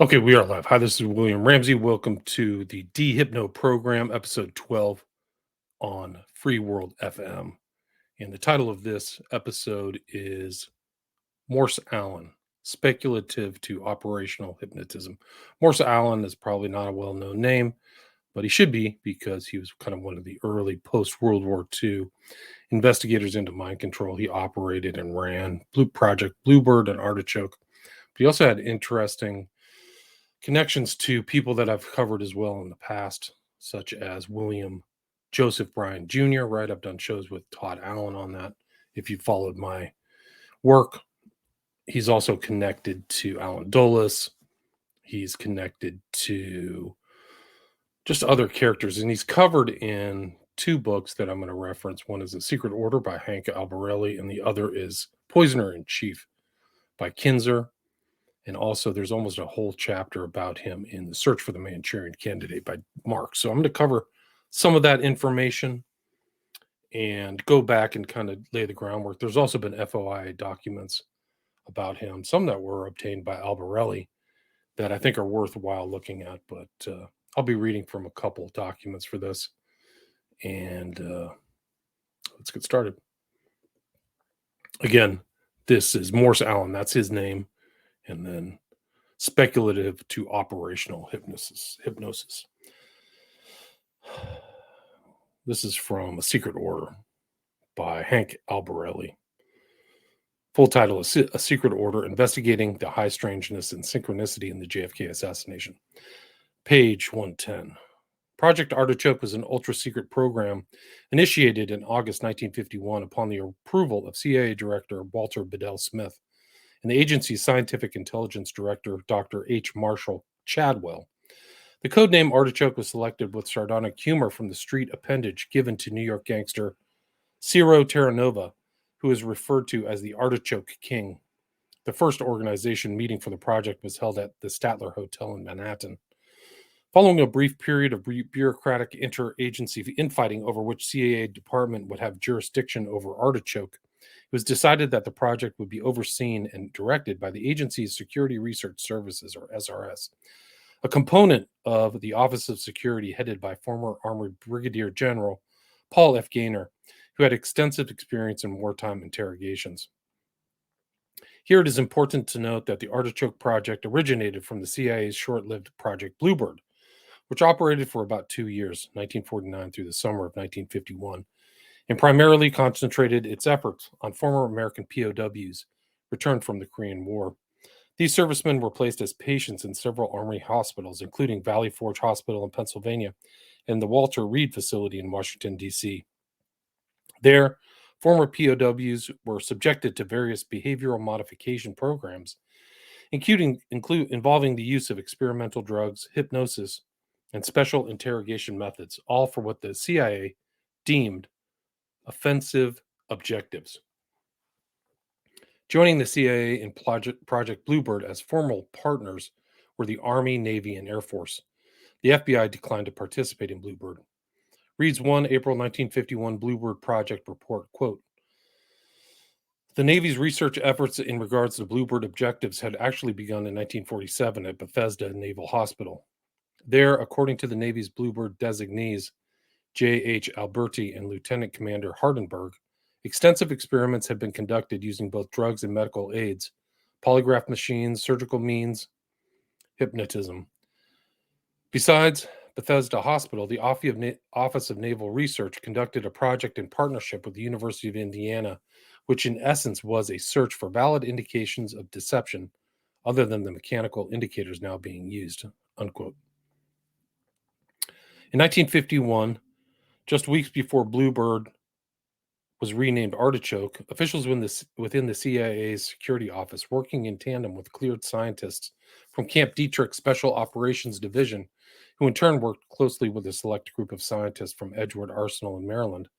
Okay, we are live. Hi, this is William Ramsey. Welcome to the DeHypno Program, episode 12 on Free World FM. And the title of this episode is Morse Allen, Speculative to Operational Hypnotism. Morse Allen is probably not a well-known name, but he should be because he was kind of one of the early post-World War II investigators into mind control. He operated and ran Project Bluebird and Artichoke. But he also had interesting connections to people that I've covered as well in the past, such as Joseph Bryan Jr., right? I've done shows with Todd Allen on that. If you followed my work, he's also connected to Alan Dulles. He's connected to just other characters, and he's covered in two books that I'm going to reference. One is A Secret Order by Hank Albarelli, and the other is Poisoner in Chief by Kinzer. And also, there's almost a whole chapter about him in The Search for the Manchurian Candidate by Mark. So I'm going to cover some of that information and go back and kind of lay the groundwork. There's also been FOIA documents about him, some that were obtained by Albarelli that I think are worthwhile looking at. But I'll be reading from a couple documents for this. And let's get started. Again, this is Morse Allen. That's his name. And then Speculative to Operational Hypnosis. This is from A Secret Order by Hank Albarelli. Full title is A Secret Order, Investigating the High Strangeness and Synchronicity in the JFK Assassination. Page 110. Project Artichoke was an ultra-secret program initiated in August 1951 upon the approval of CIA Director Walter Bedell Smith and the agency's Scientific Intelligence Director, Dr. H. Marshall Chadwell. The codename Artichoke was selected with sardonic humor from the street appendage given to New York gangster Ciro Terranova, who is referred to as the Artichoke King. The first organization meeting for the project was held at the Statler Hotel in Manhattan. Following a brief period of bureaucratic interagency infighting over which CIA department would have jurisdiction over Artichoke, it was decided that the project would be overseen and directed by the agency's Security Research Services, or SRS, a component of the Office of Security headed by former Army Brigadier General Paul F. Gaynor, who had extensive experience in wartime interrogations. Here it is important to note that the Artichoke project originated from the CIA's short-lived Project Bluebird, which operated for about 2 years, 1949 through the summer of 1951, and primarily concentrated its efforts on former American POWs returned from the Korean War. These servicemen were placed as patients in several Army hospitals, including Valley Forge Hospital in Pennsylvania and the Walter Reed facility in Washington, D.C. There, former POWs were subjected to various behavioral modification programs, involving the use of experimental drugs, hypnosis, and special interrogation methods, all for what the CIA deemed offensive objectives. Joining the CIA in Project Bluebird as formal partners were the Army, Navy, and Air Force. The FBI declined to participate in Bluebird. Reads 1 April 1951 Bluebird Project report, quote, "The Navy's research efforts in regards to Bluebird objectives had actually begun in 1947 at Bethesda Naval Hospital. There, according to the Navy's Bluebird designees, J.H. Alberti and Lieutenant Commander Hardenberg, extensive experiments had been conducted using both drugs and medical aids, polygraph machines, surgical means, hypnotism. Besides Bethesda Hospital, the Office of Naval Research conducted a project in partnership with the University of Indiana, which in essence was a search for valid indications of deception other than the mechanical indicators now being used," unquote. In 1951, just weeks before Bluebird was renamed Artichoke, officials within the CIA's security office, working in tandem with cleared scientists from Camp Detrick Special Operations Division, who in turn worked closely with a select group of scientists from Edgewood Arsenal in Maryland,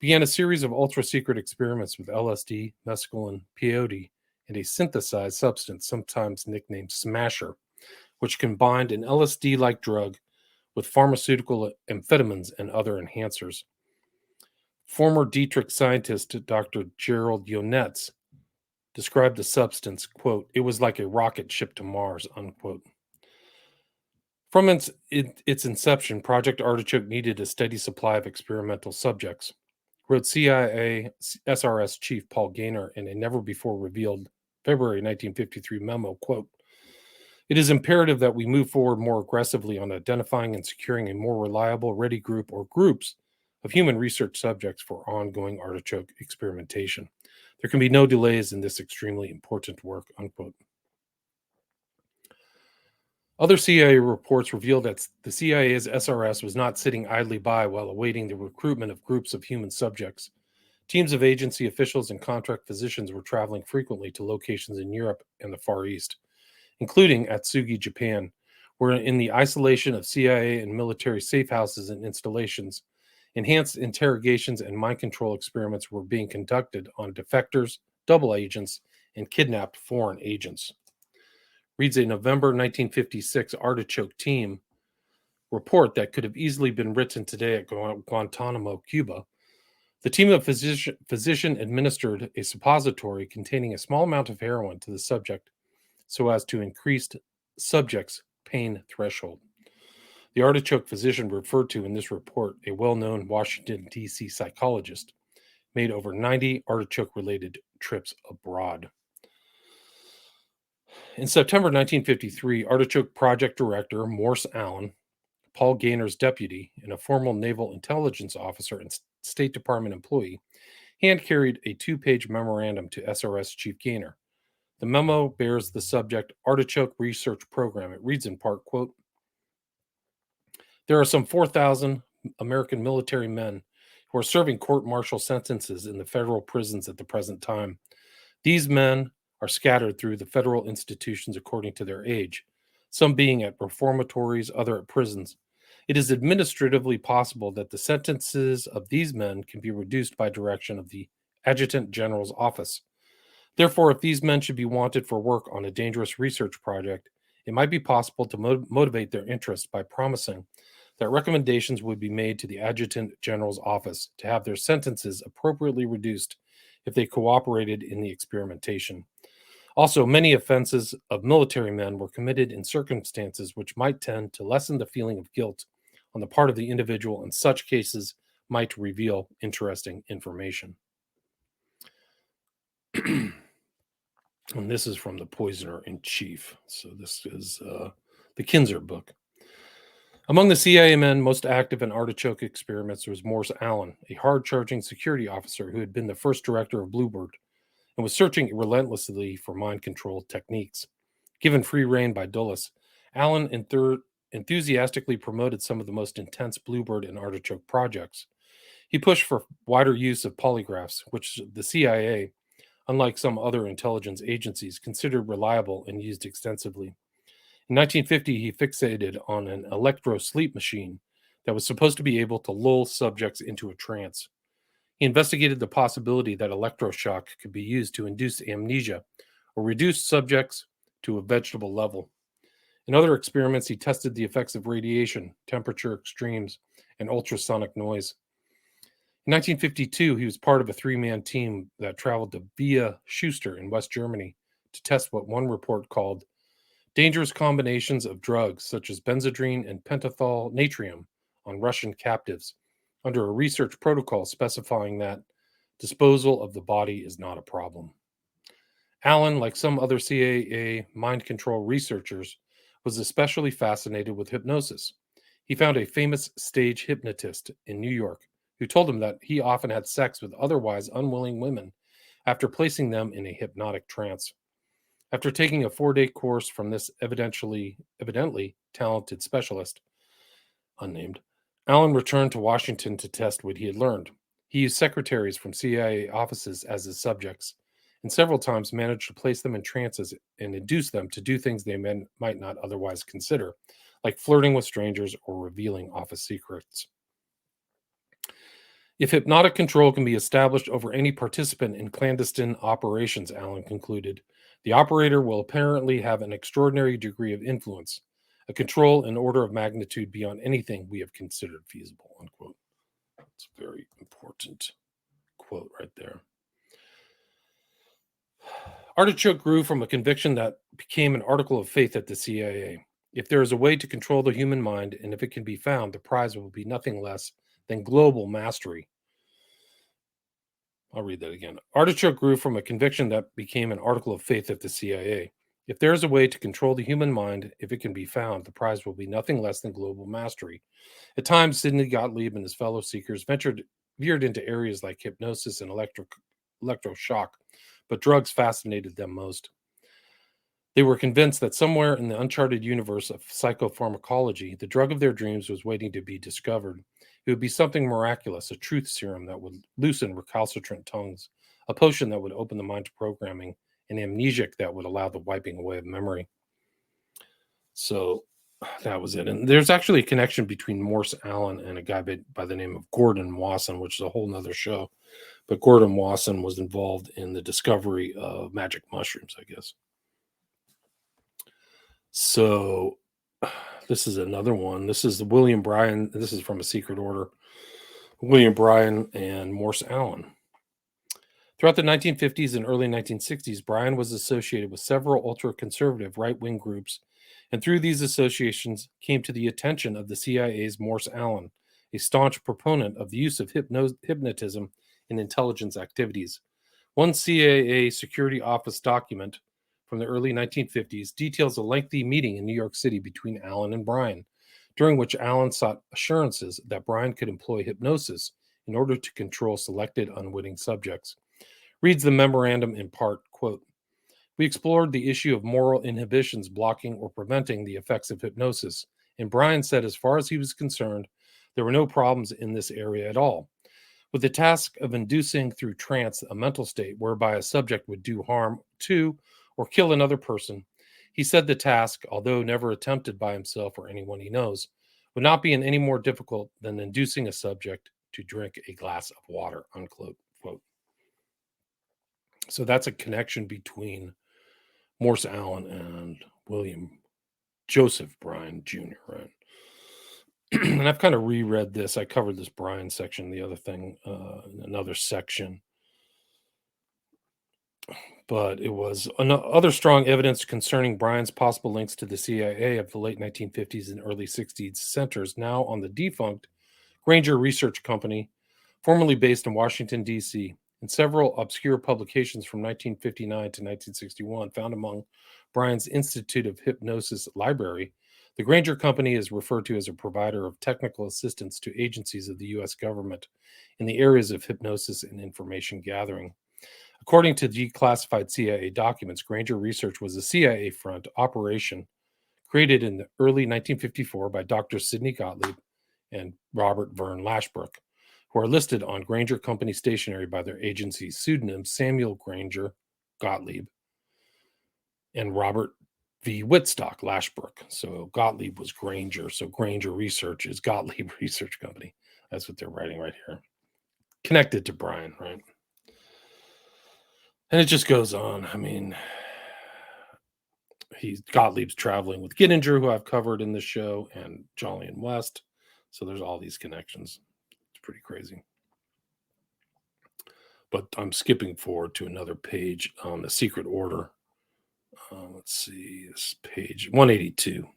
began a series of ultra-secret experiments with LSD, mescaline, peyote, and a synthesized substance, sometimes nicknamed Smasher, which combined an LSD-like drug with pharmaceutical amphetamines and other enhancers. Former Detrick scientist Dr. Gerald Yonetz described the substance, quote, "It was like a rocket shipped to Mars," unquote. From its inception, Project Artichoke needed a steady supply of experimental subjects, wrote CIA SRS Chief Paul Gaynor in a never-before-revealed February 1953 memo, quote, "It is imperative that we move forward more aggressively on identifying and securing a more reliable, ready group or groups of human research subjects for ongoing artichoke experimentation. There can be no delays in this extremely important work," unquote. Other CIA reports revealed that the CIA's SRS was not sitting idly by while awaiting the recruitment of groups of human subjects. Teams of agency officials and contract physicians were traveling frequently to locations in Europe and the Far East, including Atsugi, Japan, where, in the isolation of CIA and military safe houses and installations, enhanced interrogations and mind control experiments were being conducted on defectors, double agents, and kidnapped foreign agents. Reads a November 1956 Artichoke team report that could have easily been written today at Guantanamo, Cuba. The team of physician administered a suppository containing a small amount of heroin to the subject so as to increase subject's pain threshold. The Artichoke physician referred to in this report, a well-known Washington, D.C. psychologist, made over 90 artichoke-related trips abroad. In September 1953, Artichoke project director Morse Allen, Paul Gaynor's deputy, and a former naval intelligence officer and State Department employee, hand-carried a 2-page memorandum to SRS Chief Gaynor. The memo bears the subject Artichoke Research Program. It reads in part, quote, "There are some 4,000 American military men who are serving court-martial sentences in the federal prisons at the present time. These men are scattered through the federal institutions according to their age, some being at reformatories, other at prisons. It is administratively possible that the sentences of these men can be reduced by direction of the Adjutant General's office. Therefore, if these men should be wanted for work on a dangerous research project, it might be possible to motivate their interest by promising that recommendations would be made to the Adjutant General's office to have their sentences appropriately reduced if they cooperated in the experimentation. Also, many offenses of military men were committed in circumstances which might tend to lessen the feeling of guilt on the part of the individual, and such cases might reveal interesting information." And this is from the Poisoner in Chief. So this is the Kinzer book. Among the CIA men most active in artichoke experiments was Morse Allen, a hard-charging security officer who had been the first director of Bluebird and was searching relentlessly for mind control techniques. Given free rein by Dulles, Allen enthusiastically promoted some of the most intense Bluebird and Artichoke projects. He pushed for wider use of polygraphs, which the CIA, unlike some other intelligence agencies, considered reliable and used extensively. In 1950, he fixated on an electro-sleep machine that was supposed to be able to lull subjects into a trance. He investigated the possibility that electroshock could be used to induce amnesia or reduce subjects to a vegetable level. In other experiments, he tested the effects of radiation, temperature extremes, and ultrasonic noise. In 1952, he was part of a 3-man team that traveled to Via Schuster in West Germany to test what one report called dangerous combinations of drugs such as benzodrine and pentothal natrium on Russian captives, under a research protocol specifying that disposal of the body is not a problem. Allen, like some other CIA mind control researchers, was especially fascinated with hypnosis. He found a famous stage hypnotist in New York who told him that he often had sex with otherwise unwilling women after placing them in a hypnotic trance. After taking a 4-day course from this evidently talented specialist, unnamed, Allen returned to Washington to test what he had learned. He used secretaries from CIA offices as his subjects, and several times managed to place them in trances and induce them to do things they might not otherwise consider, like flirting with strangers or revealing office secrets. If hypnotic control can be established over any participant in clandestine operations, Allen concluded, the operator will apparently have an extraordinary degree of influence, a control in order of magnitude beyond anything we have considered feasible, unquote. That's a very important quote right there. Artichoke grew from a conviction that became an article of faith at the CIA. If there is a way to control the human mind, and if it can be found, the prize will be nothing less than global mastery. I'll read that again. Artichoke grew from a conviction that became an article of faith at the CIA. If there is a way to control the human mind, if it can be found, the prize will be nothing less than global mastery. At times, Sidney Gottlieb and his fellow seekers veered into areas like hypnosis and electroshock, but drugs fascinated them most. They were convinced that somewhere in the uncharted universe of psychopharmacology, the drug of their dreams was waiting to be discovered. It would be something miraculous, a truth serum that would loosen recalcitrant tongues, a potion that would open the mind to programming, an amnesiac that would allow the wiping away of memory. So that was it. And there's actually a connection between Morse Allen and a guy by the name of Gordon Wasson, which is a whole nother show. But Gordon Wasson was involved in the discovery of magic mushrooms, I guess. So this is another one. This is the William Bryan. This is from A Secret Order. William Bryan and Morse Allen. Throughout the 1950s and early 1960s, Bryan was associated with several ultra-conservative right-wing groups, and through these associations came to the attention of the CIA's Morse Allen, a staunch proponent of the use of hypnotism in intelligence activities. One CIA security office document from the early 1950s details a lengthy meeting in New York City between Allen and Bryan, during which Allen sought assurances that Bryan could employ hypnosis in order to control selected unwitting subjects. Reads the memorandum in part, quote, "We explored the issue of moral inhibitions blocking or preventing the effects of hypnosis, and Bryan said as far as he was concerned, there were no problems in this area at all. With the task of inducing through trance a mental state whereby a subject would do harm to or kill another person, he said the task, although never attempted by himself or anyone he knows, would not be any more difficult than inducing a subject to drink a glass of water," unquote. So that's a connection between Morse Allen and Joseph Bryan Jr., right? And I've kind of reread this. I covered this Bryan section, the other thing, another section. But it was other strong evidence concerning Bryan's possible links to the CIA of the late 1950s and early 60s centers now on the defunct Granger Research Company, formerly based in Washington, D.C., and several obscure publications from 1959 to 1961 found among Bryan's Institute of Hypnosis library. The Granger Company is referred to as a provider of technical assistance to agencies of the U.S. government in the areas of hypnosis and information gathering. According to declassified CIA documents, Granger Research was a CIA front operation created in the early 1954 by Dr. Sidney Gottlieb and Robert Verne Lashbrook, who are listed on Granger Company stationery by their agency's pseudonyms Samuel Granger Gottlieb and Robert V. Whitstock Lashbrook. So Gottlieb was Granger. So Granger Research is Gottlieb Research Company. That's what they're writing right here. Connected to Bryan, right? And it just goes on. I mean, Gottlieb's traveling with Gittinger, who I've covered in the show, and Jolyon West. So there's all these connections. It's pretty crazy. But I'm skipping forward to another page on the Secret Order. Let's see, this page 182.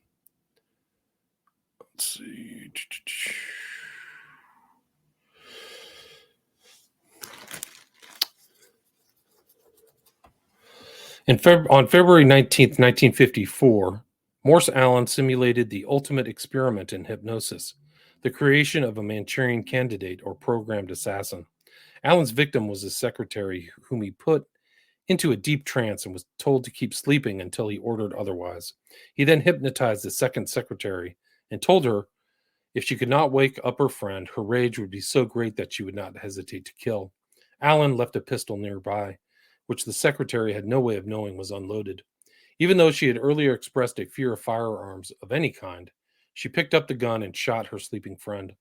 Let's see. On February 19th, 1954, Morse Allen simulated the ultimate experiment in hypnosis, the creation of a Manchurian candidate or programmed assassin. Allen's victim was his secretary, whom he put into a deep trance and was told to keep sleeping until he ordered otherwise. He then hypnotized the second secretary and told her if she could not wake up her friend, her rage would be so great that she would not hesitate to kill. Allen left a pistol nearby, which the secretary had no way of knowing was unloaded. Even though she had earlier expressed a fear of firearms of any kind, she picked up the gun and shot her sleeping friend.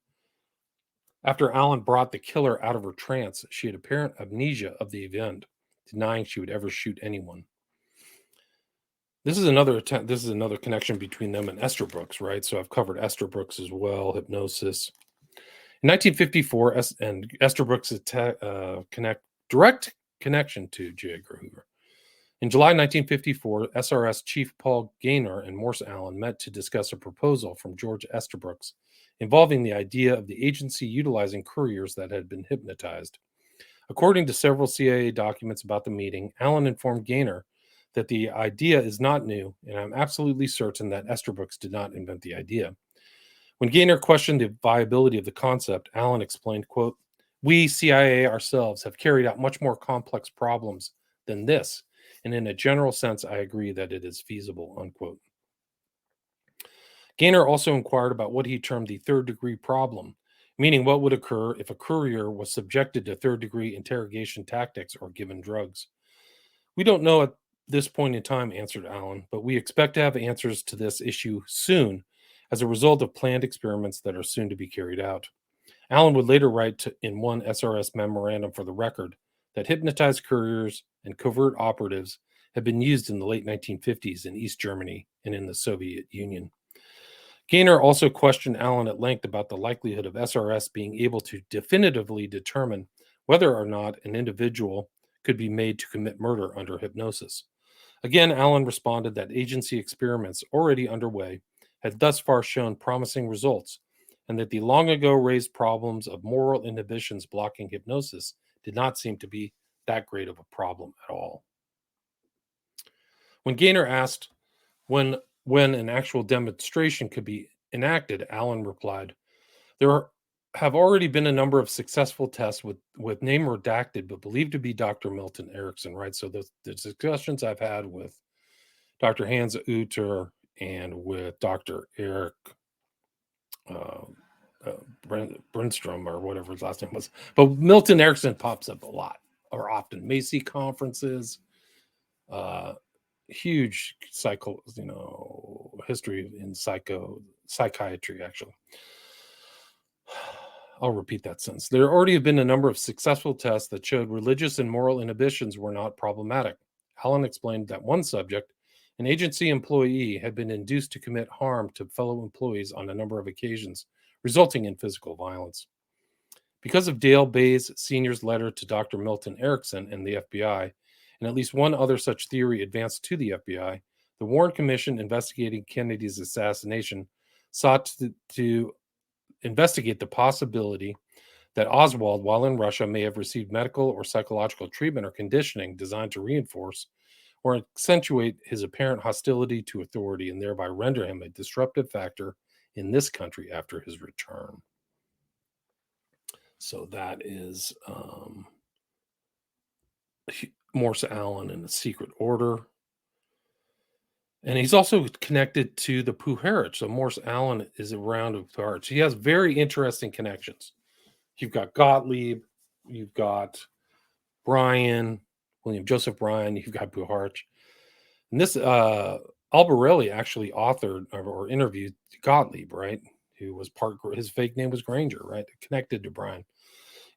After Allen brought the killer out of her trance, she had apparent amnesia of the event, denying she would ever shoot anyone. This is another connection between them and Esther Brooks, right? So I've covered Esther Brooks as well, hypnosis. In 1954, Esther Brooks' direct connection to J. Edgar Hoover. In July 1954, SRS Chief Paul Gaynor and Morse Allen met to discuss a proposal from George Estabrooks involving the idea of the agency utilizing couriers that had been hypnotized. According to several CIA documents about the meeting, Allen informed Gaynor that the idea is not new, and I'm absolutely certain that Estabrooks did not invent the idea. When Gaynor questioned the viability of the concept, Allen explained, quote, "We, CIA ourselves, have carried out much more complex problems than this, and in a general sense, I agree that it is feasible," unquote. Gaynor also inquired about what he termed the third-degree problem, meaning what would occur if a courier was subjected to third-degree interrogation tactics or given drugs. "We don't know at this point in time," answered Allen, "but we expect to have answers to this issue soon as a result of planned experiments that are soon to be carried out." Allen would later write in one SRS memorandum for the record that hypnotized couriers and covert operatives had been used in the late 1950s in East Germany and in the Soviet Union. Gaynor also questioned Allen at length about the likelihood of SRS being able to definitively determine whether or not an individual could be made to commit murder under hypnosis. Again, Allen responded that agency experiments already underway had thus far shown promising results, and that the long ago raised problems of moral inhibitions blocking hypnosis did not seem to be that great of a problem at all. When Gaynor asked when an actual demonstration could be enacted, Allen replied, "There have already been a number of successful tests with name redacted, but believed to be Dr. Milton Erickson," right? So the discussions I've had with Dr. Hans Uter and with Dr. Eric uh, Brunstrom, or whatever his last name was. But Milton Erickson pops up a lot or often. Macy conferences, uh, huge history in psychiatry, actually. I'll repeat that sentence. There already have been a number of successful tests that showed religious and moral inhibitions were not problematic. Allen explained that one subject, an agency employee, had been induced to commit harm to fellow employees on a number of occasions, resulting in physical violence. Because of Dale Bays Sr.'s letter to Dr. Milton Erickson and the FBI, and at least one other such theory advanced to the FBI, the Warren Commission investigating Kennedy's assassination sought to investigate the possibility that Oswald, while in Russia, may have received medical or psychological treatment or conditioning designed to reinforce or accentuate his apparent hostility to authority and thereby render him a disruptive factor in this country after his return. So that is Morse Allen and the Secret Order. And he's also connected to the Puharich. So Morse Allen is around with Puharich. He has very interesting connections. You've got Gottlieb, you've got Bryan, Joseph Bryan, you've got Puharich. And this Albarelli actually authored or interviewed Gottlieb, right? Who was his fake name was Granger, right? Connected to Bryan.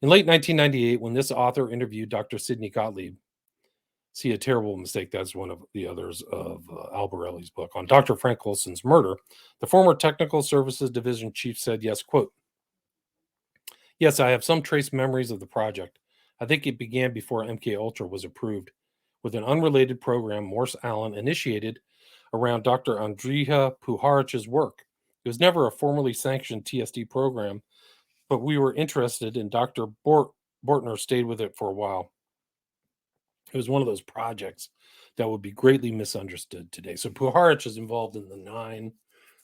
In late 1998, when this author interviewed Dr. Sidney Gottlieb, see a terrible mistake, that's one of the others of Albarelli's book, on Dr. Frank Wilson's murder, the former Technical Services Division chief said, yes, quote, "Yes, I have some trace memories of the project. I think it began before MK Ultra was approved, with an unrelated program Morse Allen initiated around Dr. Andrija Puharich's work. It was never a formally sanctioned TSD program, but we were interested, and Dr. Bortner stayed with it for a while. It was one of those projects that would be greatly misunderstood today." So Puharich is involved in the 9,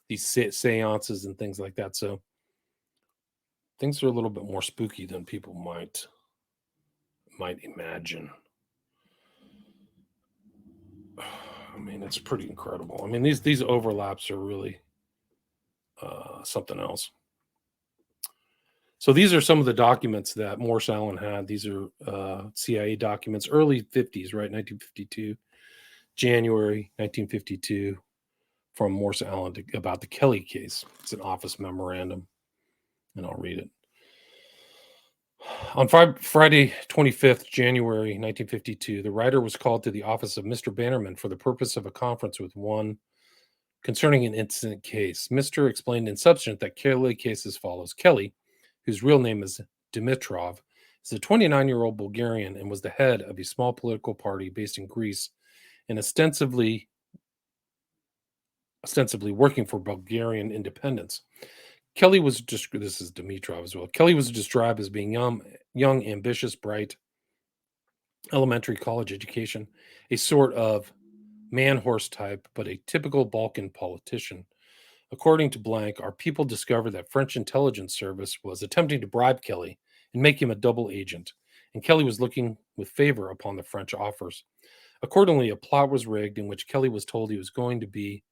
these seances and things like that. So things are a little bit more spooky than people might imagine. I mean, it's pretty incredible. I mean, these overlaps are really something else. So these are some of the documents that Morse Allen had. These are CIA documents, early 50s, right? 1952, January 1952, from Morse Allen about the Kelly case. It's an office memorandum, and I'll read it. On Friday, 25th January 1952, the writer was called to the office of Mr. Bannerman for the purpose of a conference with one concerning an incident case. Mr. explained in substance that Kelly case as follows. Kelly, whose real name is Dimitrov, is a 29-year-old Bulgarian and was the head of a small political party based in Greece and ostensibly working for Bulgarian independence. Kelly was just this is Dimitrov as well. Kelly was described as being young, ambitious, bright, elementary college education, a sort of man horse type, but a typical Balkan politician. According to Blank, our people discovered that French intelligence service was attempting to bribe Kelly and make him a double agent, and Kelly was looking with favor upon the French offers. Accordingly, a plot was rigged in which Kelly was told he was going to be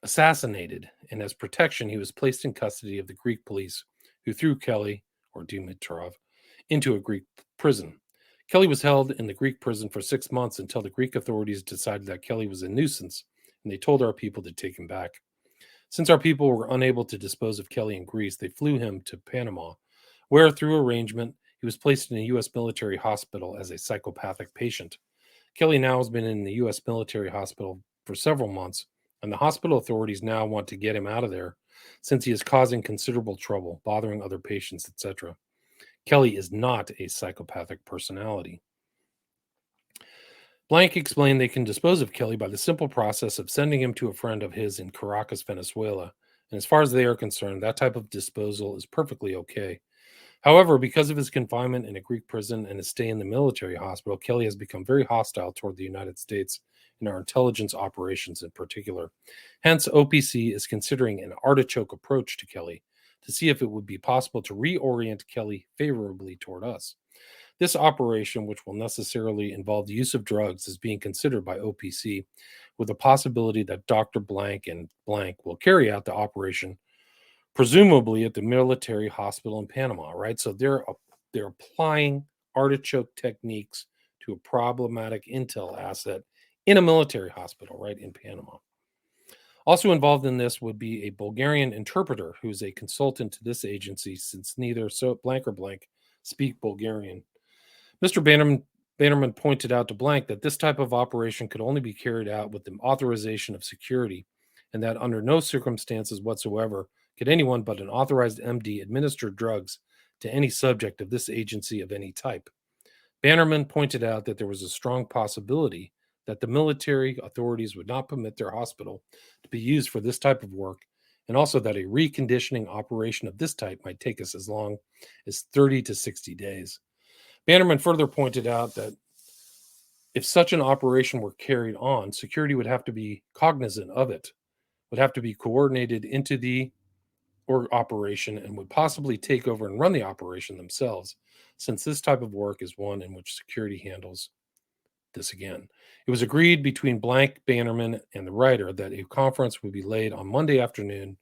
assassinated, and as protection, he was placed in custody of the Greek police, who threw Kelly, or Dimitrov, into a Greek prison. Kelly was held in the Greek prison for 6 months until the Greek authorities decided that Kelly was a nuisance, and they told our people to take him back. Since our people were unable to dispose of Kelly in Greece, they flew him to Panama, where, through arrangement, he was placed in a U.S. military hospital as a psychopathic patient. Kelly now has been in the U.S. military hospital for several months, and the hospital authorities now want to get him out of there since he is causing considerable trouble, bothering other patients, etc. Kelly is not a psychopathic personality. Blank explained they can dispose of Kelly by the simple process of sending him to a friend of his in Caracas, Venezuela. And as far as they are concerned, that type of disposal is perfectly okay. However, because of his confinement in a Greek prison and his stay in the military hospital, Kelly has become very hostile toward the United States and our intelligence operations in particular. Hence, OPC is considering an artichoke approach to Kelly to see if it would be possible to reorient Kelly favorably toward us. This operation, which will necessarily involve the use of drugs, is being considered by OPC, with the possibility that Dr. Blank and Blank will carry out the operation, presumably at the military hospital in Panama, right? So they're applying artichoke techniques to a problematic intel asset in a military hospital, right, in Panama. Also involved in this would be a Bulgarian interpreter who's a consultant to this agency, since neither Blank or Blank speak Bulgarian. Mr. Bannerman pointed out to Blank that this type of operation could only be carried out with the authorization of security, and that under no circumstances whatsoever could anyone but an authorized MD administer drugs to any subject of this agency of any type. Bannerman pointed out that there was a strong possibility that the military authorities would not permit their hospital to be used for this type of work, and also that a reconditioning operation of this type might take us as long as 30 to 60 days. Bannerman further pointed out that if such an operation were carried on, security would have to be cognizant of it, would have to be coordinated into the operation, and would possibly take over and run the operation themselves, since this type of work is one in which security handles this again. It was agreed between Blank, Bannerman, and the writer that a conference would be laid on Monday afternoon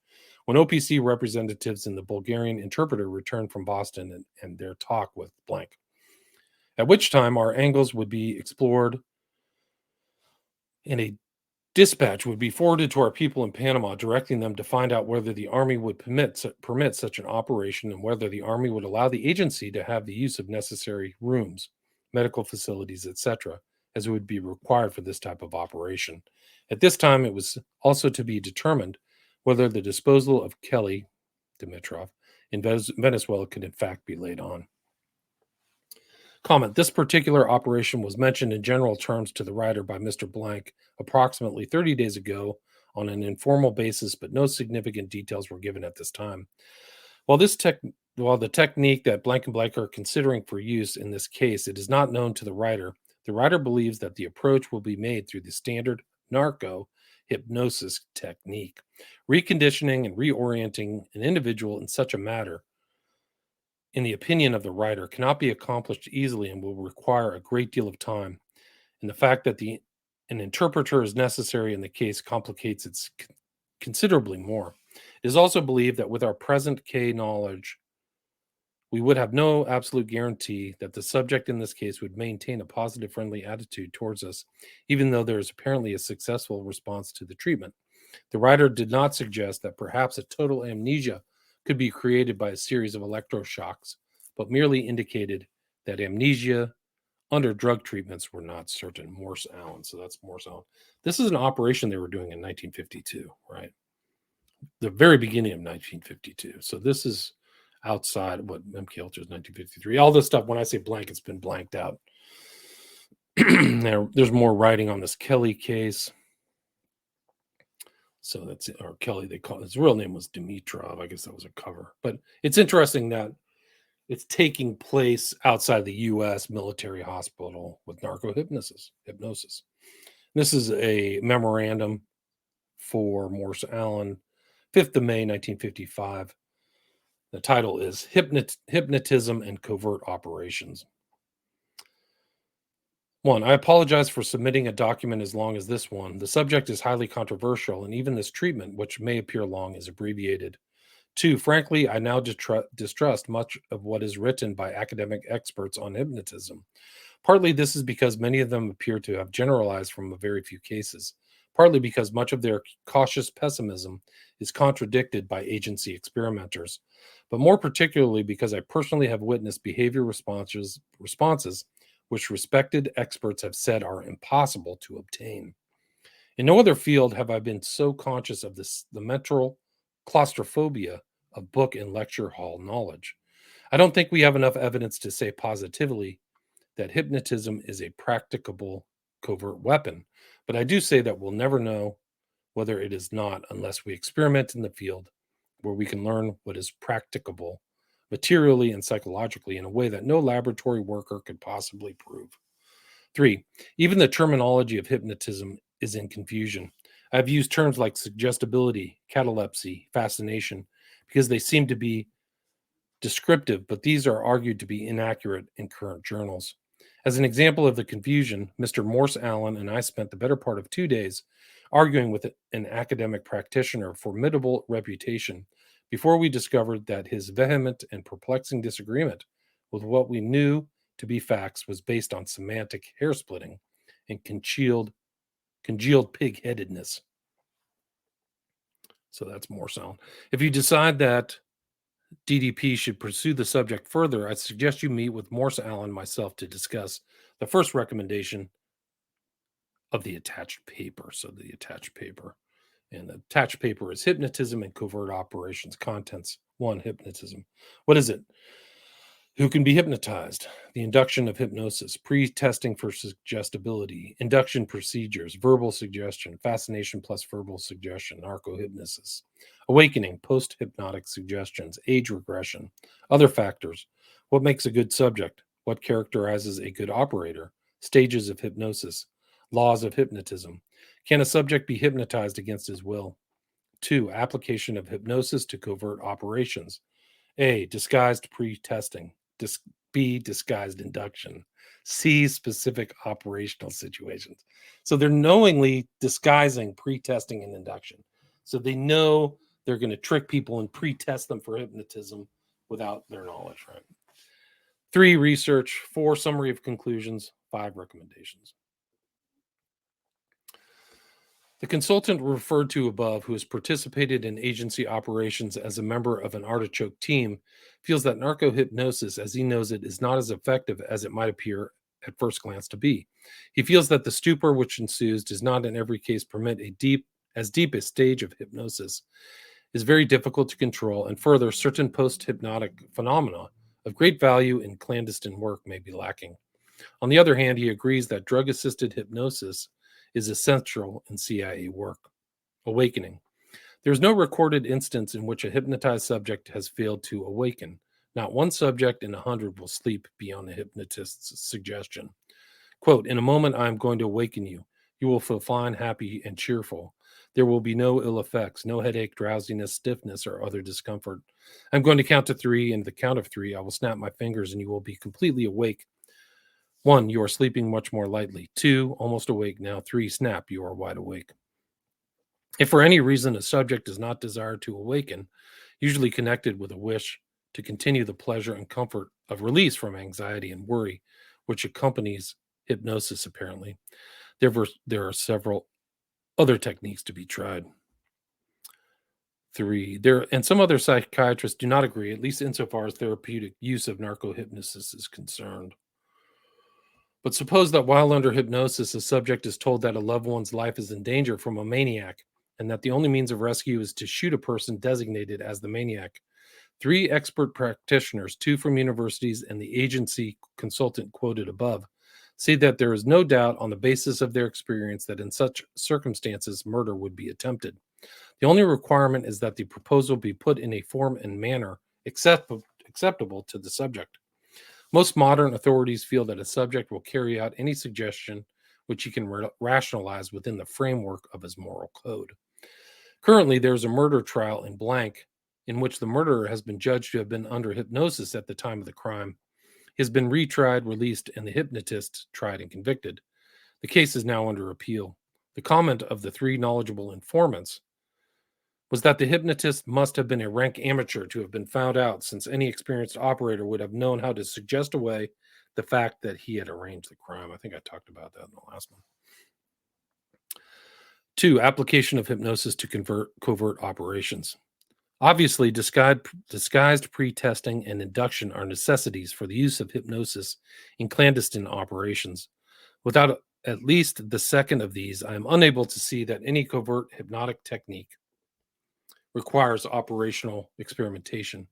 when OPC representatives and the Bulgarian interpreter returned from Boston and their talk with Blank, at which time our angles would be explored and a dispatch would be forwarded to our people in Panama, directing them to find out whether the Army would permit such an operation and whether the Army would allow the agency to have the use of necessary rooms, medical facilities, etc., as it would be required for this type of operation. At this time, it was also to be determined whether the disposal of Kelly, Dimitrov, in Venezuela could in fact be laid on. Comment: this particular operation was mentioned in general terms to the writer by Mr. Blank approximately 30 days ago on an informal basis, but no significant details were given at this time. While the technique that Blank and Blank are considering for use in this case, it is not known to the writer believes that the approach will be made through the standard narco hypnosis technique. Reconditioning and reorienting an individual in such a matter, in the opinion of the writer, cannot be accomplished easily and will require a great deal of time. And the fact that an interpreter is necessary in the case complicates it considerably more. It is also believed that with our present K knowledge, we would have no absolute guarantee that the subject in this case would maintain a positive, friendly attitude towards us, even though there is apparently a successful response to the treatment. The writer did not suggest that perhaps a total amnesia could be created by a series of electroshocks, but merely indicated that amnesia under drug treatments were not certain. Morse Allen. So that's Morse Allen. This is an operation they were doing in 1952, right? The very beginning of 1952. So this is outside what MK Ultra is 1953. All this stuff, when I say blank, it's been blanked out. There's more writing on this Kelly case. So that's or Kelly, they call his real name was Dimitrov. I guess that was a cover. But it's interesting that it's taking place outside the US military hospital with hypnosis. This is a memorandum for Morse Allen, 5th of May, 1955. The title is Hypnotism and Covert Operations. 1. I apologize for submitting a document as long as this one. The subject is highly controversial, and even this treatment, which may appear long, is abbreviated. 2. Frankly, I now distrust much of what is written by academic experts on hypnotism. Partly this is because many of them appear to have generalized from a very few cases. Partly because much of their cautious pessimism is contradicted by agency experimenters. But more particularly because I personally have witnessed behavior responses which respected experts have said are impossible to obtain. In no other field have I been so conscious of the mental claustrophobia of book and lecture hall knowledge. I don't think we have enough evidence to say positively that hypnotism is a practicable covert weapon, but I do say that we'll never know whether it is not unless we experiment in the field where we can learn what is practicable materially and psychologically in a way that no laboratory worker could possibly prove. 3. Even the terminology of hypnotism is in confusion. I've used terms like suggestibility, catalepsy, fascination, because they seem to be descriptive, but these are argued to be inaccurate in current journals. As an example of the confusion, Mr. Morse Allen and I spent the better part of 2 days arguing with an academic practitioner of formidable reputation before we discovered that his vehement and perplexing disagreement with what we knew to be facts was based on semantic hair splitting and congealed pig-headedness. So that's Morse Allen. If you decide that DDP should pursue the subject further, I suggest you meet with Morse Allen myself to discuss the first recommendation of the attached paper. So the attached paper. And the attached paper is Hypnotism and Covert Operations. Contents. 1. Hypnotism. What is it? Who can be hypnotized? The induction of hypnosis, pre-testing for suggestibility, induction procedures, verbal suggestion, fascination plus verbal suggestion, narcohypnosis, awakening, post-hypnotic suggestions, age regression, other factors, what makes a good subject, what characterizes a good operator, stages of hypnosis, laws of hypnotism. Can a subject be hypnotized against his will? 2. Application of hypnosis to covert operations. A. Disguised pre-testing. B. Disguised induction. C. Specific operational situations. So they're knowingly disguising pre-testing and induction. So they know they're going to trick people and pre-test them for hypnotism without their knowledge, right? 3. Research. 4. Summary of conclusions. 5. Recommendations. The consultant referred to above, who has participated in agency operations as a member of an Artichoke team, feels that narcohypnosis, as he knows it, is not as effective as it might appear at first glance to be. He feels that the stupor which ensues does not in every case permit a deep a stage of hypnosis, is very difficult to control, and further, certain post-hypnotic phenomena of great value in clandestine work may be lacking. On the other hand, he agrees that drug-assisted hypnosis is essential in CIA work. Awakening. There is no recorded instance in which a hypnotized subject has failed to awaken. Not one subject in 100 will sleep beyond the hypnotist's suggestion. Quote, in a moment I am going to awaken you. You will feel fine, happy, and cheerful. There will be no ill effects, no headache, drowsiness, stiffness, or other discomfort. I'm going to count to 3, and at the count of 3, I will snap my fingers and you will be completely awake. 1, you are sleeping much more lightly. 2, almost awake now. 3, snap, you are wide awake. If for any reason a subject does not desire to awaken, usually connected with a wish to continue the pleasure and comfort of release from anxiety and worry, which accompanies hypnosis apparently, there are several other techniques to be tried. 3, and some other psychiatrists do not agree, at least insofar as therapeutic use of narcohypnosis is concerned. But suppose that while under hypnosis, a subject is told that a loved one's life is in danger from a maniac, and that the only means of rescue is to shoot a person designated as the maniac. 3 expert practitioners, 2 from universities and the agency consultant quoted above, say that there is no doubt on the basis of their experience that in such circumstances murder would be attempted. The only requirement is that the proposal be put in a form and manner acceptable to the subject. Most modern authorities feel that a subject will carry out any suggestion which he can rationalize within the framework of his moral code. Currently, there is a murder trial in blank in which the murderer has been judged to have been under hypnosis at the time of the crime. He has been retried, released, and the hypnotist tried and convicted. The case is now under appeal. The comment of the three knowledgeable informants was that the hypnotist must have been a rank amateur to have been found out, since any experienced operator would have known how to suggest away the fact that he had arranged the crime. I think I talked about that in the last one. 2. Application of hypnosis to covert operations. Obviously, disguised pre-testing and induction are necessities for the use of hypnosis in clandestine operations. Without at least the second of these, I am unable to see that any covert hypnotic technique requires operational experimentation.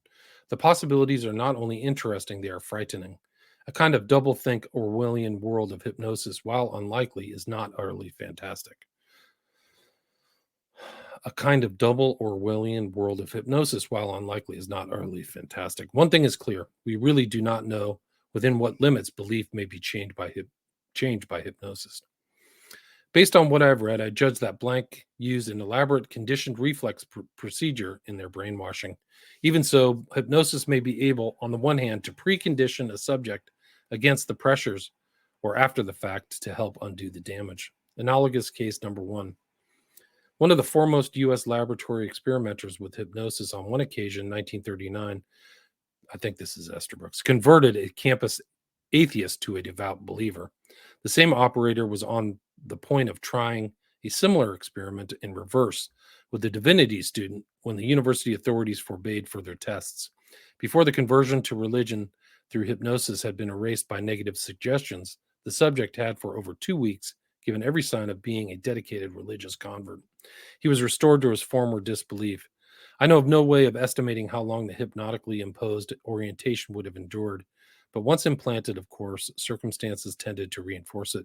The possibilities are not only interesting, they are frightening. A kind of double-think Orwellian world of hypnosis, while unlikely, is not utterly fantastic. A kind of double Orwellian world of hypnosis, while unlikely, is not utterly fantastic. One thing is clear: we really do not know within what limits belief may be changed by hypnosis. Based on what I've read, I judge that blank used an elaborate conditioned reflex procedure in their brainwashing. Even so, hypnosis may be able, on the one hand, to precondition a subject against the pressures or after the fact to help undo the damage. Analogous case number 1. One of the foremost U.S. laboratory experimenters with hypnosis on one occasion, 1939, I think this is Esterbrook's, converted a campus atheist to a devout believer. The same operator was on the point of trying a similar experiment in reverse with a divinity student when the university authorities forbade further tests. Before the conversion to religion through hypnosis had been erased by negative suggestions, the subject had for over 2 weeks given every sign of being a dedicated religious convert. He was restored to his former disbelief. I know of no way of estimating how long the hypnotically imposed orientation would have endured, but once implanted, of course, circumstances tended to reinforce it.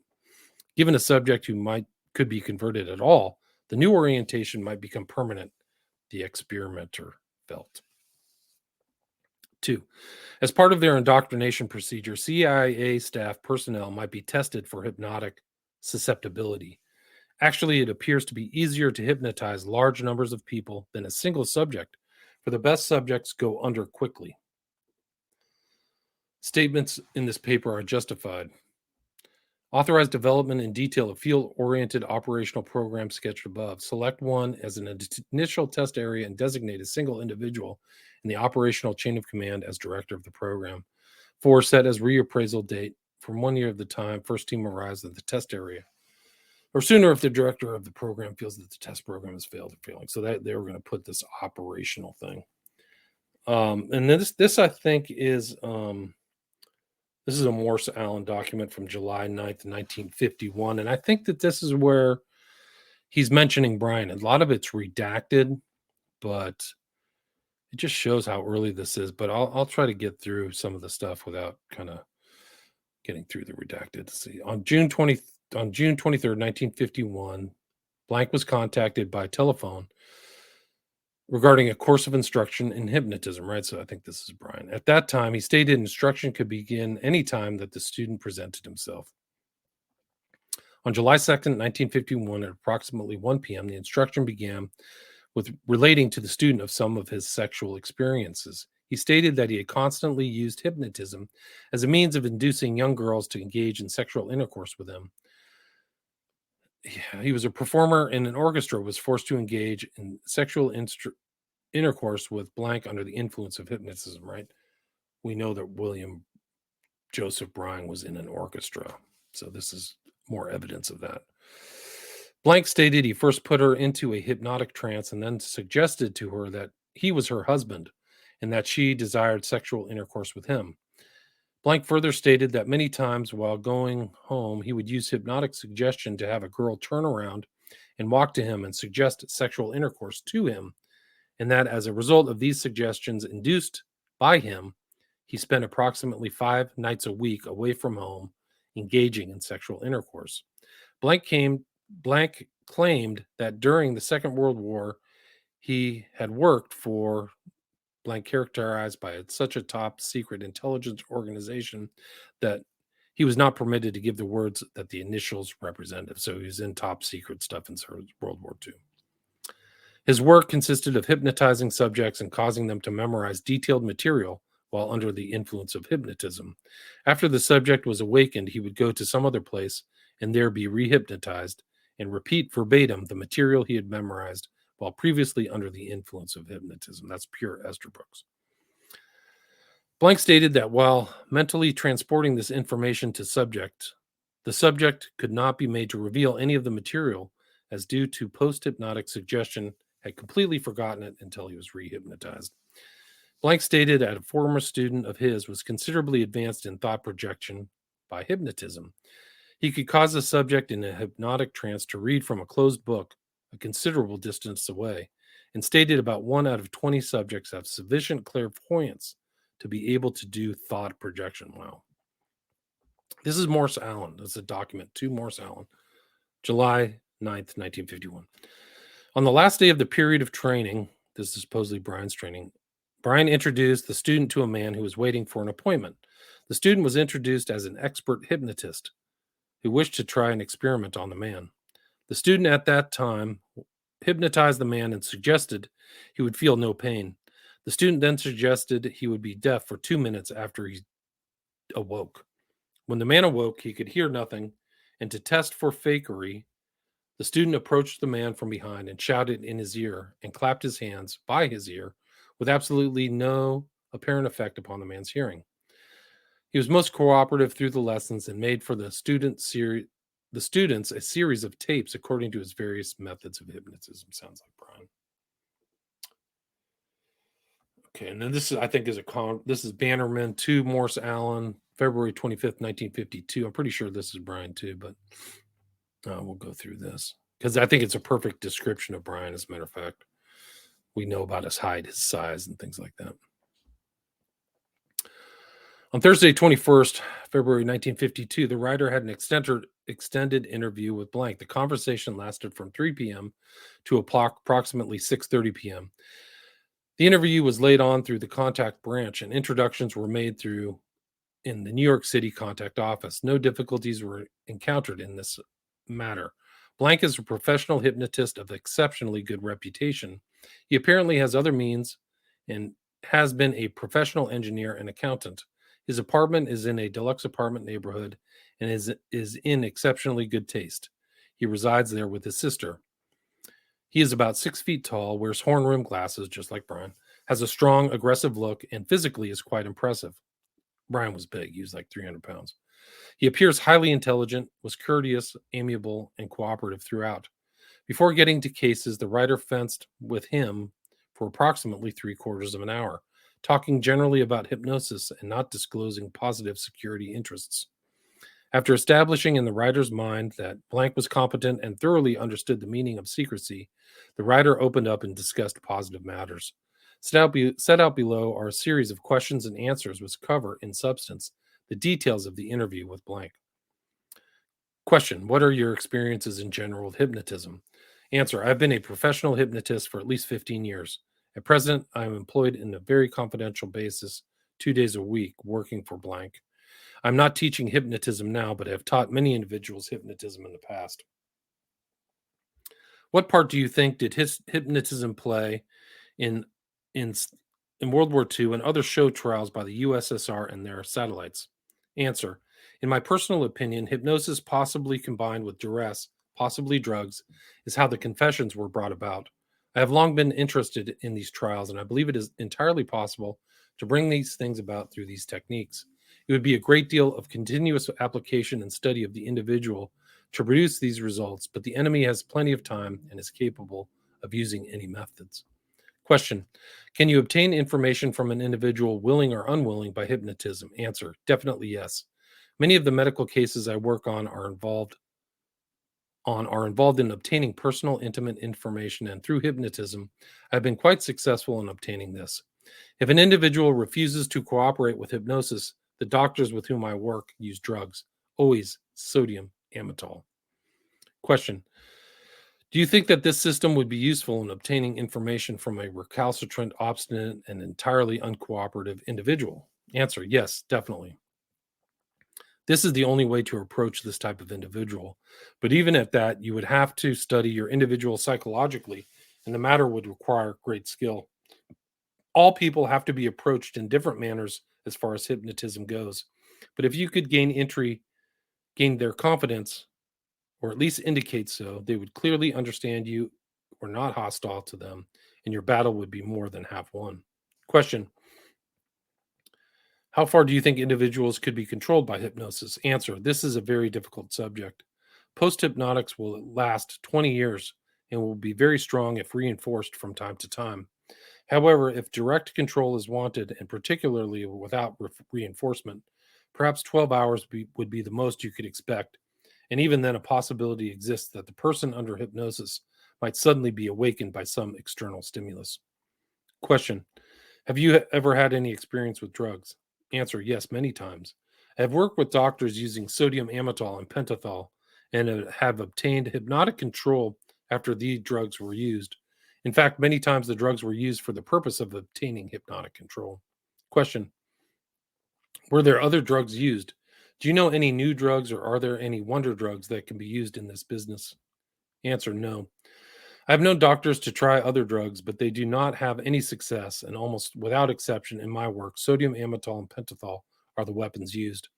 Given a subject who could be converted at all, the new orientation might become permanent, the experimenter felt. 2. As part of their indoctrination procedure, CIA staff personnel might be tested for hypnotic susceptibility. Actually, it appears to be easier to hypnotize large numbers of people than a single subject, for the best subjects go under quickly. Statements in this paper are justified. Authorize development in detail of field-oriented operational program sketched above. Select one as an initial test area and designate a single individual in the operational chain of command as director of the program. 4. Set as reappraisal date from 1 year of the time first team arrives at the test area, or sooner if the director of the program feels that the test program has failed or failing. So that they were going to put this operational thing. And this I think is this is a Morse Allen document from July 9th, 1951. And I think that this is where he's mentioning Bryan. A lot of it's redacted, but it just shows how early this is. But I'll try to get through some of the stuff without kind of getting through the redacted. Let's see. On June 23rd, 1951, Blank was contacted by telephone regarding a course of instruction in hypnotism, right? So I think this is Bryan. At that time, he stated instruction could begin any time that the student presented himself. On July 2nd, 1951, at approximately 1 p.m., the instruction began with relating to the student of some of his sexual experiences. He stated that he had constantly used hypnotism as a means of inducing young girls to engage in sexual intercourse with him. He was a performer in an orchestra, was forced to engage in sexual intercourse with Blank under the influence of hypnotism, right? We know that Joseph Bryan was in an orchestra, so this is more evidence of that. Blank stated he first put her into a hypnotic trance and then suggested to her that he was her husband and that she desired sexual intercourse with him. Blank further stated that many times while going home, he would use hypnotic suggestion to have a girl turn around and walk to him and suggest sexual intercourse to him, and that as a result of these suggestions induced by him, he spent approximately 5 nights a week away from home engaging in sexual intercourse. Blank claimed that during the Second World War, he had worked for blank characterized by such a top secret intelligence organization that he was not permitted to give the words that the initials represented. So he was in top secret stuff in World War II. His work consisted of hypnotizing subjects and causing them to memorize detailed material while under the influence of hypnotism. After the subject was awakened, he would go to some other place and there be rehypnotized and repeat verbatim the material he had memorized while previously under the influence of hypnotism. That's pure Esterbrooks. Blank stated that while mentally transporting this information to the subject could not be made to reveal any of the material, as due to post-hypnotic suggestion had completely forgotten it until he was rehypnotized. Blank stated that a former student of his was considerably advanced in thought projection by hypnotism. He could cause the subject in a hypnotic trance to read from a closed book a considerable distance away, and stated about 1 out of 20 subjects have sufficient clairvoyance to be able to do thought projection. Wow. This is Morse Allen. This is a document to Morse Allen, July 9th, 1951. On the last day of the period of training, this is supposedly Bryan's training, Bryan introduced the student to a man who was waiting for an appointment. The student was introduced as an expert hypnotist who wished to try an experiment on the man. The student at that time hypnotized the man and suggested he would feel no pain. The student then suggested he would be deaf for 2 minutes after he awoke. When the man awoke, he could hear nothing, and to test for fakery, the student approached the man from behind and shouted in his ear and clapped his hands by his ear with absolutely no apparent effect upon the man's hearing. He was most cooperative through the lessons and made for the students a series of tapes according to his various methods of hypnotism. Sounds like Bryan. Okay, and then this is, I think, this is Bannerman to Morse Allen, February 25th, 1952. I'm pretty sure this is Bryan too, but we'll go through this because I think it's a perfect description of Bryan. As a matter of fact, we know about his height, his size, and things like that. On Thursday, 21st, February 1952, the writer had an extended interview with Blank. The conversation lasted from 3 p.m. to approximately 6:30 p.m. The interview was laid on through the contact branch, and introductions were made in the New York City contact office. No difficulties were encountered in this matter. Blank is a professional hypnotist of exceptionally good reputation. He apparently has other means and has been a professional engineer and accountant. His apartment is in a deluxe apartment neighborhood and is in exceptionally good taste. He resides there with his sister. He is about 6 feet tall, wears horn-rimmed glasses, just like Bryan, has a strong, aggressive look, and physically is quite impressive. Bryan was big. He was like 300 pounds. He appears highly intelligent, was courteous, amiable, and cooperative throughout. Before getting to cases, the writer fenced with him for approximately 3/4 of an hour, talking generally about hypnosis and not disclosing positive security interests. After establishing in the writer's mind that Blank was competent and thoroughly understood the meaning of secrecy, the writer opened up and discussed positive matters. Set out below are a series of questions and answers which cover, in substance, the details of the interview with Blank. Question: what are your experiences in general with hypnotism? Answer: I've been a professional hypnotist for at least 15 years. At present, I am employed in a very confidential basis, 2 days a week, working for Blank. I'm not teaching hypnotism now, but have taught many individuals hypnotism in the past. What part do you think did hypnotism play in in World War II and other show trials by the USSR and their satellites? Answer: in my personal opinion, hypnosis possibly combined with duress, possibly drugs, is how the confessions were brought about. I have long been interested in these trials, and I believe it is entirely possible to bring these things about through these techniques. It would be a great deal of continuous application and study of the individual to produce these results, but the enemy has plenty of time and is capable of using any methods. Question: can you obtain information from an individual, willing or unwilling, by hypnotism? Answer: definitely yes. Many of the medical cases I work on are involved in obtaining personal, intimate information, and through hypnotism, I've been quite successful in obtaining this. If an individual refuses to cooperate with hypnosis, the doctors with whom I work use drugs, Always sodium amytal. Question: do you think that this system would be useful in obtaining information from a recalcitrant, obstinate, and entirely uncooperative individual? Answer: yes, definitely. This is the only way to approach this type of individual. But even at that, you would have to study your individual psychologically, and the matter would require great skill. All people have to be approached in different manners as far as hypnotism goes. But if you could gain their confidence, or at least indicate so, they would clearly understand you were not hostile to them, and your battle would be more than half won. Question: how far do you think individuals could be controlled by hypnosis? Answer: this is a very difficult subject. Post hypnotics will last 20 years and will be very strong if reinforced from time to time. However, if direct control is wanted, and particularly without reinforcement, perhaps 12 hours would be the most you could expect. And even then, a possibility exists that the person under hypnosis might suddenly be awakened by some external stimulus. Question: have you ever had any experience with drugs? Answer: yes, many times. I have worked with doctors using sodium amytal and pentothal and have obtained hypnotic control after these drugs were used. In fact, many times the drugs were used for the purpose of obtaining hypnotic control. Question: were there other drugs used? Do you know any new drugs, or are there any wonder drugs that can be used in this business? Answer: no. I have known doctors to try other drugs, but they do not have any success, and almost without exception in my work, sodium amytal and pentothal are the weapons used.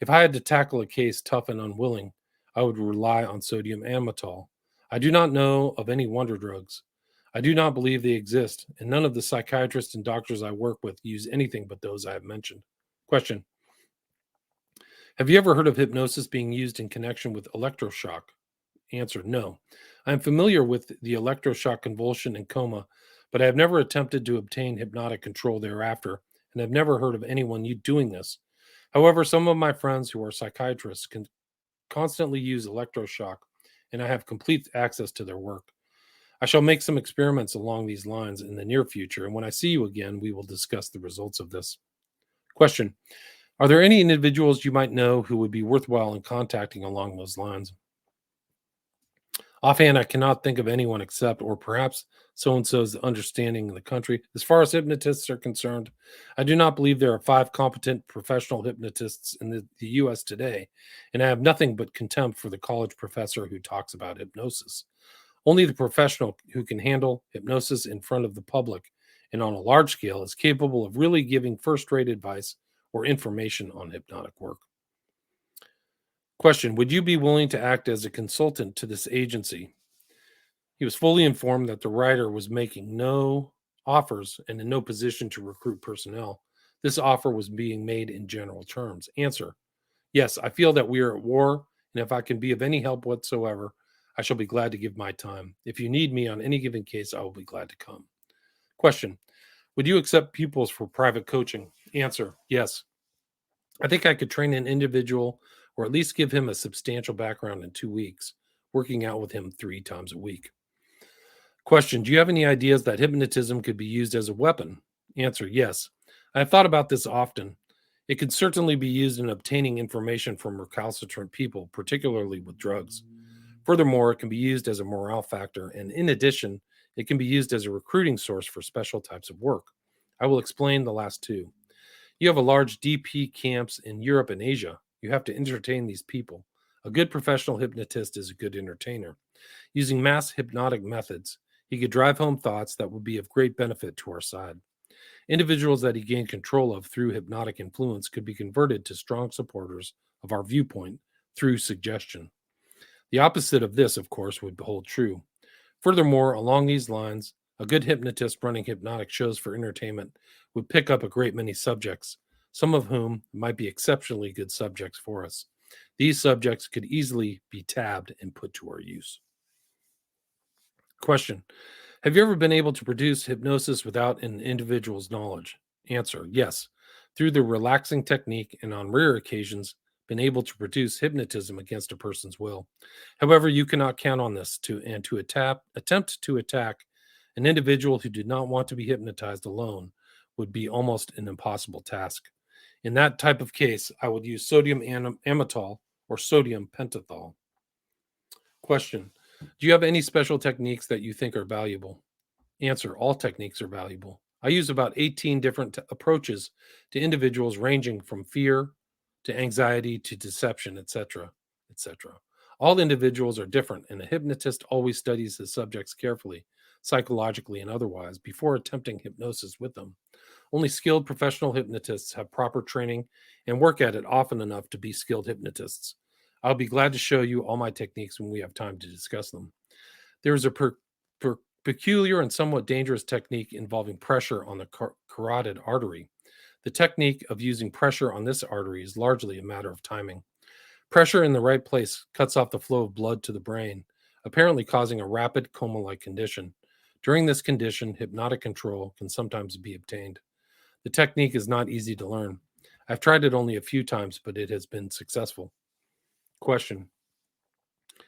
If I had to tackle a case tough and unwilling, I would rely on sodium amytal. I do not know of any wonder drugs. I do not believe they exist, and none of the psychiatrists and doctors I work with use anything but those I have mentioned. Question: have you ever heard of hypnosis being used in connection with electroshock? Answer: no. I am familiar with the electroshock convulsion and coma, but I have never attempted to obtain hypnotic control thereafter, and have never heard of anyone doing this. However, some of my friends who are psychiatrists can constantly use electroshock, and I have complete access to their work. I shall make some experiments along these lines in the near future, and when I see you again, we will discuss the results of this. Question: are there any individuals you might know who would be worthwhile in contacting along those lines? Offhand, I cannot think of anyone except, or perhaps so and so's understanding in the country. As far as hypnotists are concerned, I do not believe there are 5 competent professional hypnotists in the U.S. today, and I have nothing but contempt for the college professor who talks about hypnosis. Only the professional who can handle hypnosis in front of the public and on a large scale is capable of really giving first rate advice or information on hypnotic work. Question: would you be willing to act as a consultant to this agency? He was fully informed that the writer was making no offers and in no position to recruit personnel. This offer was being made in general terms. Answer: yes, I feel that we are at war, and if I can be of any help whatsoever, I shall be glad to give my time. If you need me on any given case, I will be glad to come. Question: would you accept pupils for private coaching? Answer: yes. I think I could train an individual, or at least give him a substantial background in 2 weeks, working out with him 3 times a week. Question: do you have any ideas that hypnotism could be used as a weapon? Answer: yes. I have thought about this often. It could certainly be used in obtaining information from recalcitrant people, particularly with drugs. Furthermore, it can be used as a morale factor, and in addition, it can be used as a recruiting source for special types of work. I will explain the last two. You have a large DP camps in Europe and Asia. You have to entertain these people. A good professional hypnotist is a good entertainer. Using mass hypnotic methods, he could drive home thoughts that would be of great benefit to our side. Individuals that he gained control of through hypnotic influence could be converted to strong supporters of our viewpoint through suggestion. The opposite of this, of course, would hold true. Furthermore, along these lines, a good hypnotist running hypnotic shows for entertainment would pick up a great many subjects, some of whom might be exceptionally good subjects for us. These subjects could easily be tabbed and put to our use. Question: have you ever been able to produce hypnosis without an individual's knowledge? Answer: yes. Through the relaxing technique, and on rare occasions, been able to produce hypnotism against a person's will. However, you cannot count on this to attempt to attack an individual who did not want to be hypnotized alone would be almost an impossible task. In that type of case, I would use sodium amytal or sodium pentothal? Question. Do you have any special techniques that you think are valuable? Answer. All techniques are valuable. I use about 18 different approaches to individuals ranging from fear to anxiety to deception, etc., etc. All individuals are different, and a hypnotist always studies his subjects carefully, psychologically and otherwise, before attempting hypnosis with them. Only skilled professional hypnotists have proper training and work at it often enough to be skilled hypnotists. I'll be glad to show you all my techniques when we have time to discuss them. There is a peculiar and somewhat dangerous technique involving pressure on the carotid artery. The technique of using pressure on this artery is largely a matter of timing. Pressure in the right place cuts off the flow of blood to the brain, apparently causing a rapid coma-like condition. During this condition, hypnotic control can sometimes be obtained. The technique is not easy to learn. I've tried it only a few times, but it has been successful. Question.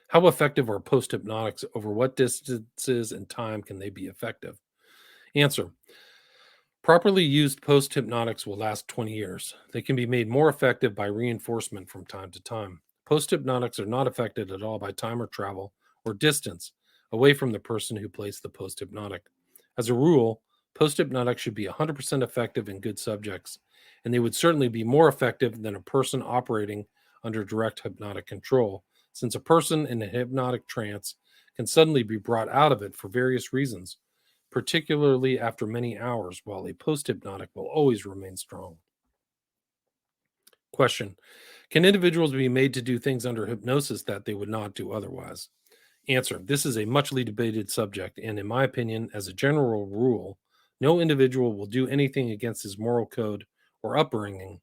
How effective are post-hypnotics? Over what distances and time can they be effective? Answer. Properly used post-hypnotics will last 20 years. They can be made more effective by reinforcement from time to time. Post-hypnotics are not affected at all by time or travel or distance away from the person who placed the post-hypnotic. As a rule, post-hypnotics should be 100% effective in good subjects, and they would certainly be more effective than a person operating under direct hypnotic control, since a person in a hypnotic trance can suddenly be brought out of it for various reasons, particularly after many hours, while a post-hypnotic will always remain strong. Question. Can individuals be made to do things under hypnosis that they would not do otherwise? Answer. This is a muchly debated subject, and in my opinion, as a general rule, no individual will do anything against his moral code or upbringing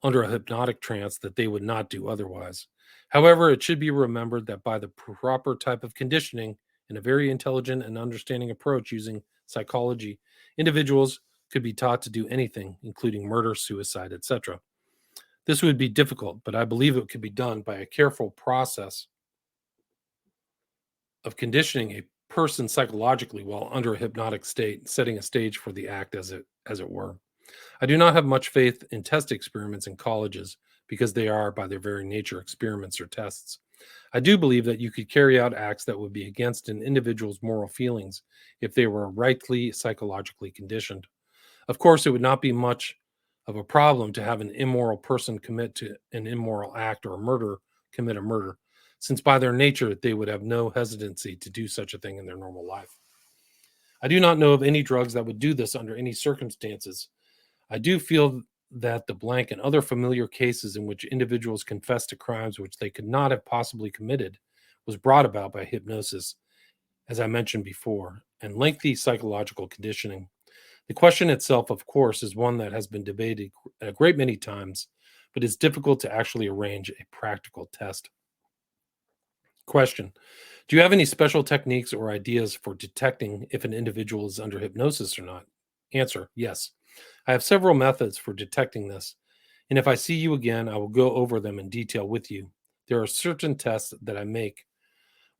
under a hypnotic trance that they would not do otherwise. However, it should be remembered that by the proper type of conditioning and a very intelligent and understanding approach using psychology, individuals could be taught to do anything, including murder, suicide, etc. This would be difficult, but I believe it could be done by a careful process of conditioning a person psychologically while under a hypnotic state, setting a stage for the act as it were. I do not have much faith in test experiments in colleges because they are, by their very nature, experiments or tests. I do believe that you could carry out acts that would be against an individual's moral feelings if they were rightly psychologically conditioned. Of course, it would not be much of a problem to have an immoral person commit to an immoral act or commit a murder, since by their nature they would have no hesitancy to do such a thing in their normal life. I do not know of any drugs that would do this under any circumstances. I do feel that the blank and other familiar cases in which individuals confess to crimes which they could not have possibly committed was brought about by hypnosis, as I mentioned before, and lengthy psychological conditioning. The question itself, of course, is one that has been debated a great many times, but it's difficult to actually arrange a practical test. Question. Do you have any special techniques or ideas for detecting if an individual is under hypnosis or not? Answer. Yes. I have several methods for detecting this, and if I see you again, I will go over them in detail with you. There are certain tests that I make,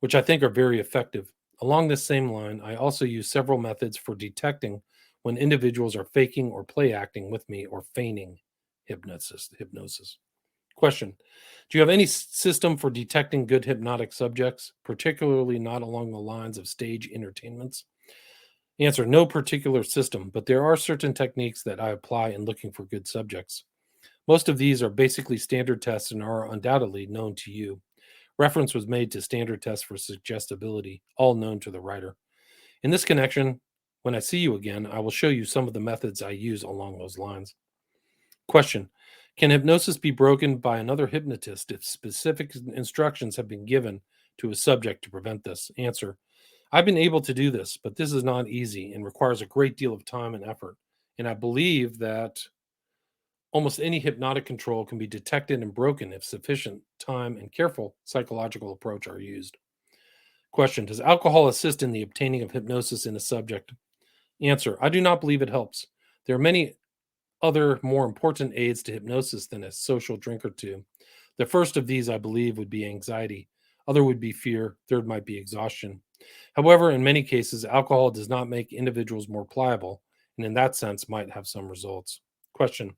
which I think are very effective. Along this same line, I also use several methods for detecting when individuals are faking or play acting with me or feigning hypnosis. Question. Do you have any system for detecting good hypnotic subjects, particularly not along the lines of stage entertainments? Answer. No particular system, but there are certain techniques that I apply in looking for good subjects. Most of these are basically standard tests and are undoubtedly known to you. Reference was made to standard tests for suggestibility, all known to the writer. In this connection, when I see you again, I will show you some of the methods I use along those lines. Question. Can hypnosis be broken by another hypnotist if specific instructions have been given to a subject to prevent this? Answer. I've been able to do this, but this is not easy and requires a great deal of time and effort. And I believe that almost any hypnotic control can be detected and broken if sufficient time and careful psychological approach are used. Question. Does alcohol assist in the obtaining of hypnosis in a subject? Answer. I do not believe it helps. There are many other more important aids to hypnosis than a social drink or two. The first of these, I believe, would be anxiety. Other would be fear. Third might be exhaustion. However, in many cases, alcohol does not make individuals more pliable, and in that sense might have some results. Question. Do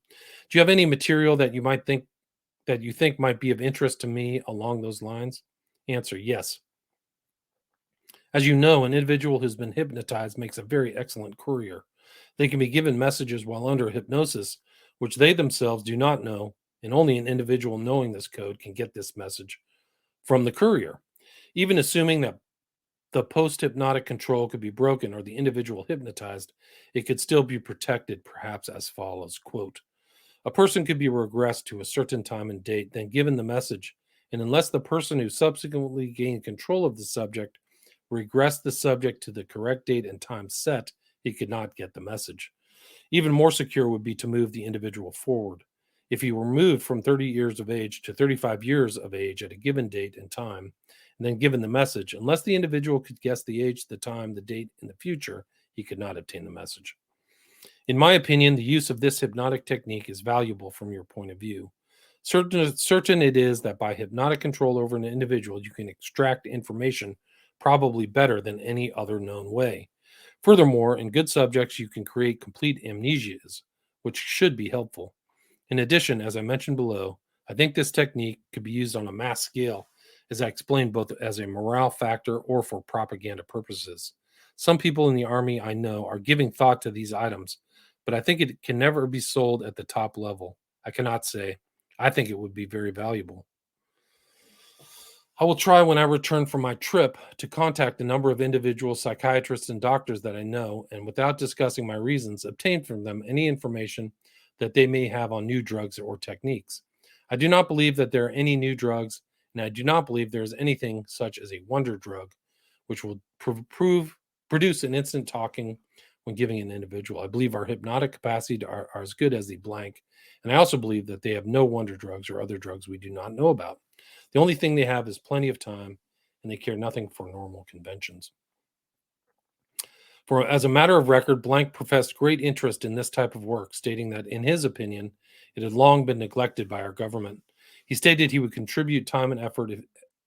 you have any material that you might think that you think might be of interest to me along those lines? Answer: yes. As you know, an individual who's been hypnotized makes a very excellent courier. They can be given messages while under hypnosis, which they themselves do not know, and only an individual knowing this code can get this message from the courier. Even assuming that the post hypnotic control could be broken or the individual hypnotized, it could still be protected, perhaps as follows: quote, a person could be regressed to a certain time and date, then given the message, and unless the person who subsequently gained control of the subject regressed the subject to the correct date and time set, he could not get the message. Even more secure would be to move the individual forward. If he were moved from 30 years of age to 35 years of age at a given date and time, and then given the message, unless the individual could guess the age, the time, the date in the future, he could not obtain the message. In my opinion, the use of this hypnotic technique is valuable from your point of view. Certain it is that by hypnotic control over an individual, you can extract information probably better than any other known way. Furthermore, in good subjects, you can create complete amnesias, which should be helpful. In addition, as I mentioned below, I think this technique could be used on a mass scale, as I explained, both as a morale factor or for propaganda purposes. Some people in the Army I know are giving thought to these items, but I think it can never be sold at the top level. I cannot say. I think it would be very valuable. I will try when I return from my trip to contact a number of individual psychiatrists and doctors that I know, and without discussing my reasons, obtain from them any information that they may have on new drugs or techniques. I do not believe that there are any new drugs, and I do not believe there is anything such as a wonder drug, which will produce an instant talking when giving an individual. I believe our hypnotic capacity are as good as the blank, and I also believe that they have no wonder drugs or other drugs we do not know about. The only thing they have is plenty of time, and they care nothing for normal conventions. For as a matter of record, Blank professed great interest in this type of work, stating that, in his opinion, it had long been neglected by our government. He stated he would contribute time and effort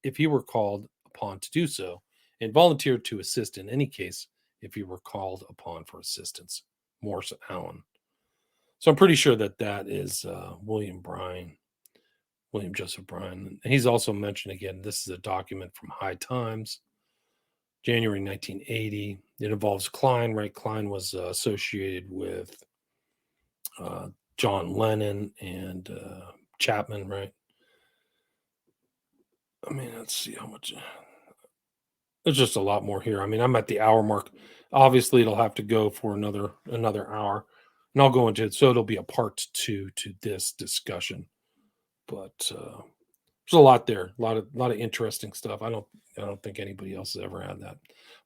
if he were called upon to do so, and volunteered to assist in any case if he were called upon for assistance. Morse Allen. So I'm pretty sure that that is William Joseph Bryan. And he's also mentioned again, this is a document from High Times, January 1980. It involves Klein, right? Klein was associated with John Lennon and Chapman, right? I mean, let's see how much. There's just a lot more here. I mean, I'm at the hour mark. Obviously, it'll have to go for another hour, and I'll go into it. So it'll be a part 2 to this discussion. But there's a lot there, a lot of interesting stuff. I don't think anybody else has ever had that.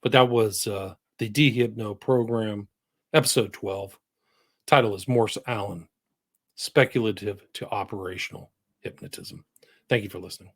But that was the DeHypno Program, episode 12. Title is Morse Allen, Speculative to Operational Hypnotism. Thank you for listening.